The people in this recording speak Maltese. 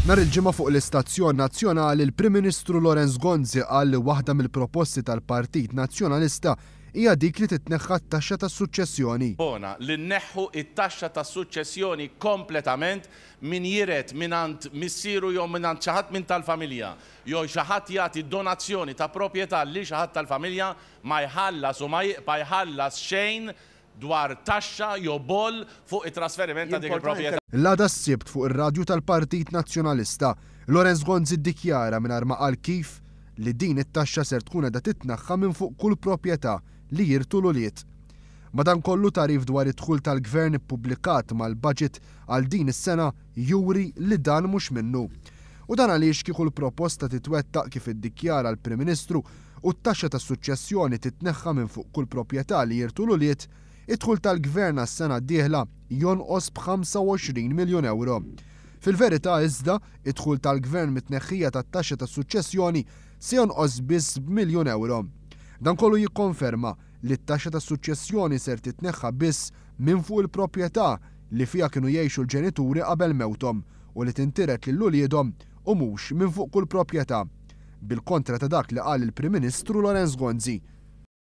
Nhar il-ġimgħa fuq l-Istazzjon Nazzjonali il-Prim Ministru Lorenz Gonzi qal li waħda mill-proposti tal-Partit Nazzjonalista hija dik li titneħħa t-taxxa tas-suċċessjoni. Bona li nneħħu it-taxxa tas-suċċessjoni kompletament min jiret mingħand missieru jew mingħand xi ħadd minn tal-familja jew xi ħadd jagħti donazzjoni ta' proprjetà li xi ħadd tal-familja ma jħallas u ma jibqa' jħallas xejn dwar taxxa jew boll fuq it-trasferiment ta' dik il-proprjetà. L-għada s-sibt fuq ir-radju tal-Partit Nazzjonalista, Lorenz Gonzi ddikjara mingħajr ma qal kif li din it-taxxa ser tkun qiegħda titneħħa minn fuq kull proprjetà li jirtu l-uliet. Madankollu tarif dwar id-dħul tal-Gvern ippubblikat mal-budget għal din is-sena juri li dan mhux minnu. U dan għaliex kieku l-proposta titwettaq kif iddikjara l-Prim Ministru u t-taxxa tas-suċċessjoni titneħħa minn fuq kull proprjetà li jirtu l-uliet, id-dħul tal-Gvern għas-sena d-dieħla jonqos b'25 miljun euro. Fil-verità iżda, id-dħul tal-Gvern mit-tneħħija tat-taxxa tas-suċċessjoni se jonqos biss b'1 euro. Dan kollu jikkonferma li t-taxxa tas-suċċessjoni ser titneħħa biss minn fuq il-proprjetà li fiha kienu jgħixu l-ġenituri qabel mewthom u li tintiret lil uliedhom u mhux minn fuq kull proprjetà. Bil-kontra ta' dak li qal il-Prim Ministru Lorenz Gonzi.